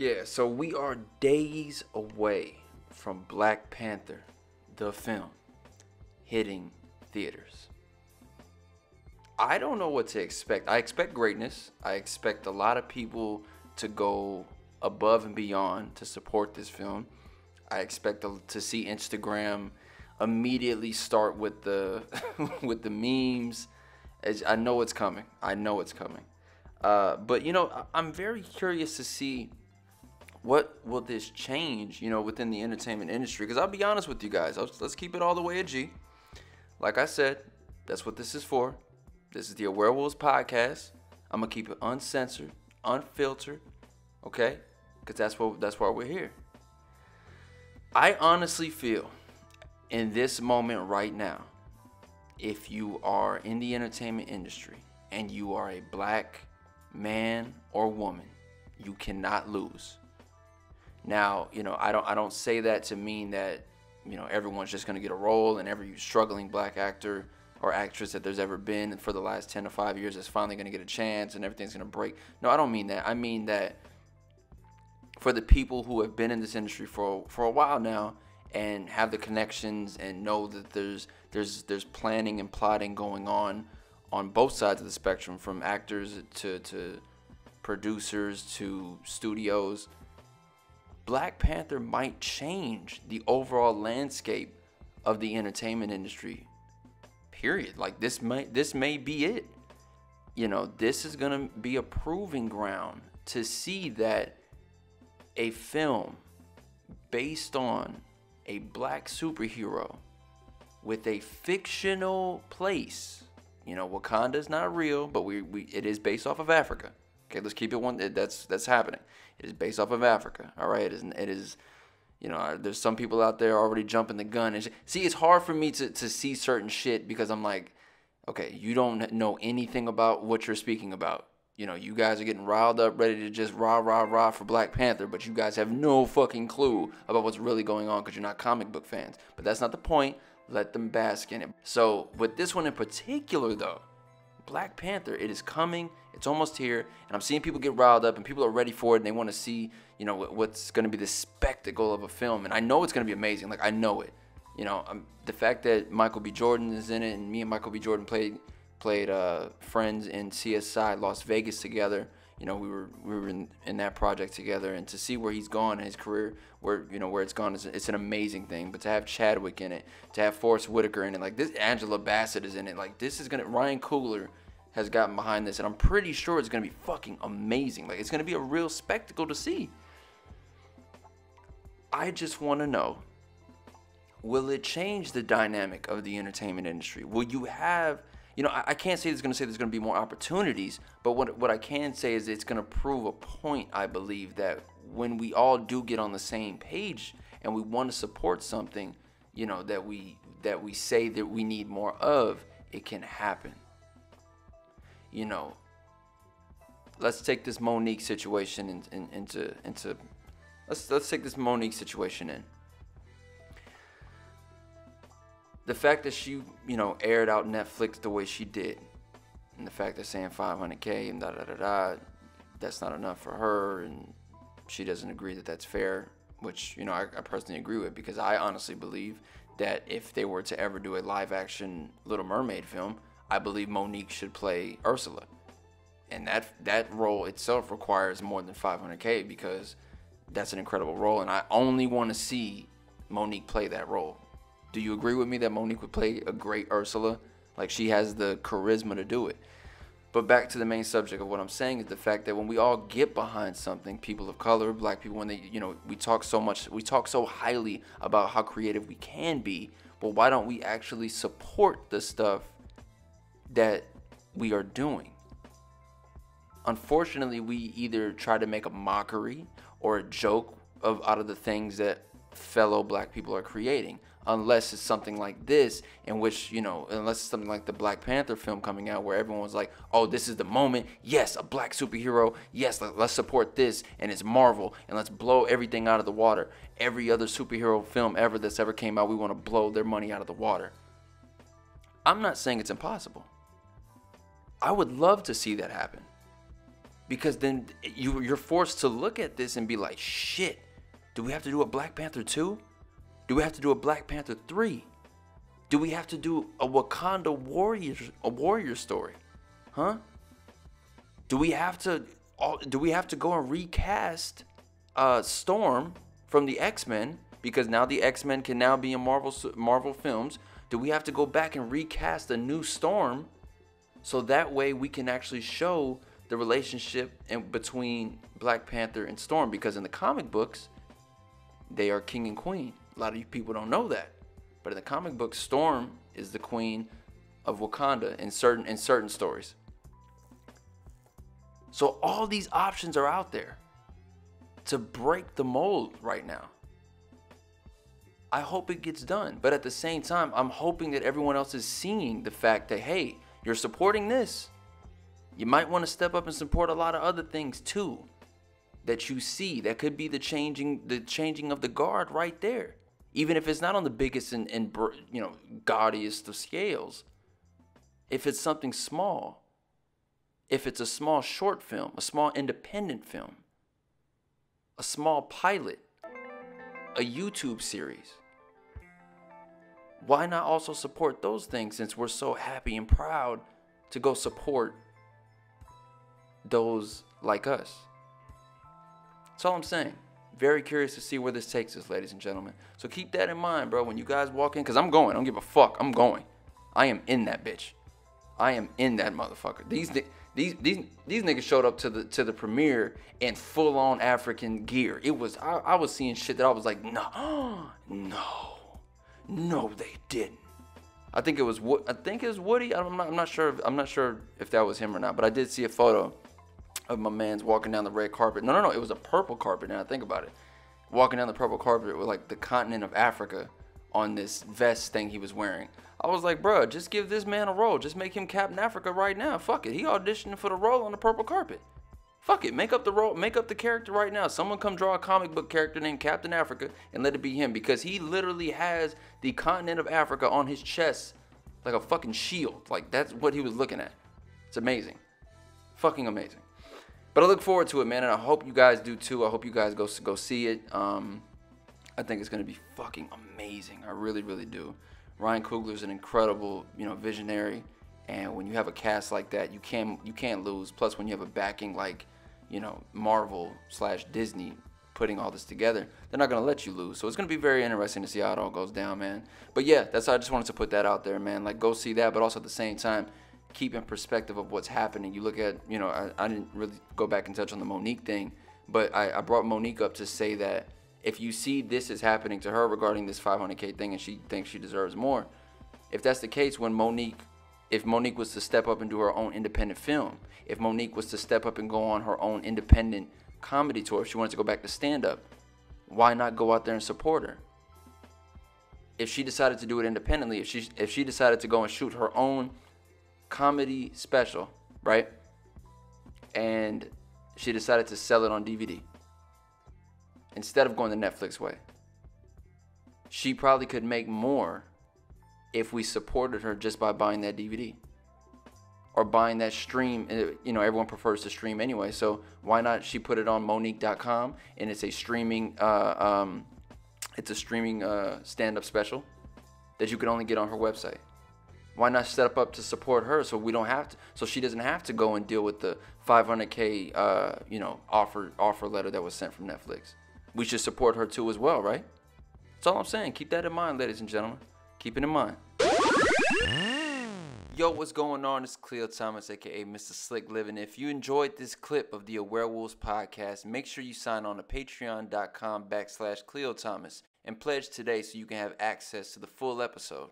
Yeah, so we are days away from Black Panther, the film, hitting theaters. I don't know what to expect. I expect greatness. I expect a lot of people to go above and beyond to support this film. I expect to see Instagram immediately start with the with the memes. I know it's coming. I know it's coming. But I'm very curious to see what will this change, within the entertainment industry. Because I'll be honest with you guys. Let's keep it all the way a G. Like I said, that's what this is for. This is the AwareWolvvves podcast. I'm gonna keep it uncensored, unfiltered, okay? Because that's why we're here. I honestly feel in this moment right now, if you are in the entertainment industry and you are a black man or woman, you cannot lose. Now, I don't say that to mean that, everyone's just gonna get a role, and every struggling black actor or actress that there's ever been for the last 10 to 5 years is finally gonna get a chance and everything's gonna break. No, I don't mean that. I mean that for the people who have been in this industry for a while now and have the connections and know that there's planning and plotting going on both sides of the spectrum, from actors to producers to studios, Black Panther might change the overall landscape of the entertainment industry. Period. Like this may be it. This is gonna be a proving ground to see that a film based on a black superhero with a fictional place. Wakanda's not real, but it is based off of Africa. Okay, let's keep it one. That's happening. It is based off of Africa. All right, it is. There's some people out there already jumping the gun. And see, it's hard for me to see certain shit because I'm like, okay, you don't know anything about what you're speaking about. You guys are getting riled up, ready to just rah for Black Panther, but you guys have no fucking clue about what's really going on because you're not comic book fans. But that's not the point. Let them bask in it. So with this one in particular, though, Black Panther, it is coming. It's almost here, and I'm seeing people get riled up, and people are ready for it, and they want to see, what's going to be the spectacle of a film, and I know it's going to be amazing. Like, I know it. The fact that Michael B. Jordan is in it, and me and Michael B. Jordan played friends in CSI Las Vegas together. We were in that project together, and to see where he's gone in his career, where it's gone, it's an amazing thing. But to have Chadwick in it, to have Forrest Whitaker in it, like this, Angela Bassett is in it. Like this is Ryan Coogler has gotten behind this, and I'm pretty sure it's gonna be fucking amazing. Like it's gonna be a real spectacle to see. I just want to know, will it change the dynamic of the entertainment industry? Will you have, I can't say there's going to be more opportunities, but what I can say is it's going to prove a point, I believe, that when we all do get on the same page and we want to support something, that we say that we need more of, it can happen. Let's take this Monique situation into let's take this Monique situation in. The fact that she, aired out Netflix the way she did, and the fact that saying 500K and that's not enough for her, and she doesn't agree that that's fair, which, I personally agree with, because I honestly believe that if they were to ever do a live action Little Mermaid film, I believe Monique should play Ursula. And that role itself requires more than 500K, because that's an incredible role, and I only want to see Monique play that role. Do you agree with me that Monique would play a great Ursula? Like, she has the charisma to do it. But back to the main subject of what I'm saying is the fact that when we all get behind something, people of color, black people, when they, we talk so highly about how creative we can be, well, why don't we actually support the stuff that we are doing? Unfortunately, we either try to make a mockery or a joke out of the things that fellow black people are creating, unless it's something like this, in which, unless it's something like the Black Panther film coming out, where everyone was like, oh, this is the moment, yes, a black superhero, yes, let's support this, and it's Marvel, and let's blow everything out of the water. Every other superhero film ever that's ever came out, we want to blow their money out of the water. I'm not saying it's impossible. I would love to see that happen. Because then you're forced to look at this and be like, shit, do we have to do a Black Panther 2? Do we have to do a Black Panther 3? Do we have to do a Wakanda warrior story? Huh? Do we have to go and recast Storm from the X-Men, because now the X-Men can now be in Marvel films? Do we have to go back and recast a new Storm so that way we can actually show the relationship between Black Panther and Storm? Because in the comic books, they are king and queen. A lot of you people don't know that. But in the comic book, Storm is the queen of Wakanda in certain stories. So all these options are out there to break the mold right now. I hope it gets done. But at the same time, I'm hoping that everyone else is seeing the fact that, hey, you're supporting this. You might want to step up and support a lot of other things too that you see. That could be the changing of the guard right there. Even if it's not on the biggest and gaudiest of scales. If it's something small. If it's a small short film, a small independent film, a small pilot, a YouTube series. Why not also support those things, since we're so happy and proud to go support those like us? That's all I'm saying. Very curious to see where this takes us, ladies and gentlemen. So keep that in mind, bro, when you guys walk in, because I'm going. I don't give a fuck. I'm going. I am in that bitch. I am in that motherfucker. These niggas showed up to the premiere in full on African gear. It was I was seeing shit that I was like, no, they didn't. I think it was Woody. I'm not sure if that was him or not, but I did see a photo of my man's walking down the red carpet. No, it was a purple carpet. Now I think about it, walking down the purple carpet with like the continent of Africa on this vest thing he was wearing. I was like, bro, just give this man a role. Just make him Captain Africa right now. Fuck it. He auditioned for the role on the purple carpet. Fuck it. Make up the role. Make up the character right now. Someone come draw a comic book character named Captain Africa and let it be him, because he literally has the continent of Africa on his chest like a fucking shield. Like, that's what he was looking at. It's amazing. Fucking amazing. But I look forward to it, man, and I hope you guys do too. I hope you guys go see it. I think it's going to be fucking amazing. I really, really do. Ryan Coogler's an incredible, visionary, and when you have a cast like that, you can't lose. Plus, when you have a backing like, Marvel/Disney putting all this together, they're not gonna let you lose. So it's gonna be very interesting to see how it all goes down, man. But yeah, I just wanted to put that out there, man. Like, go see that, but also at the same time, keep in perspective of what's happening. You look at, I didn't really go back and touch on the Monique thing, but I brought Monique up to say that if you see this is happening to her regarding this 500K thing and she thinks she deserves more, if that's the case, if Monique was to step up and do her own independent film, if Monique was to step up and go on her own independent comedy tour, if she wanted to go back to stand-up, why not go out there and support her? If she decided to do it independently, if she decided to go and shoot her own comedy special, right? And she decided to sell it on DVD instead of going the Netflix way, she probably could make more if we supported her just by buying that DVD or buying that stream. Everyone prefers to stream anyway, so why not she put it on Monique.com, and it's a streaming stand-up special that you can only get on her website. Why not step up to support her so we don't have to, so she doesn't have to go and deal with the 500K offer letter that was sent from Netflix? We should support her too as well, right? That's all I'm saying. Keep that in mind, ladies and gentlemen. Keep it in mind. Yo, what's going on? It's Khleo Thomas, aka Mr. Slick Living. If you enjoyed this clip of the AwareWolvvves podcast, make sure you sign on to patreon.com/Khleo Thomas and pledge today so you can have access to the full episode.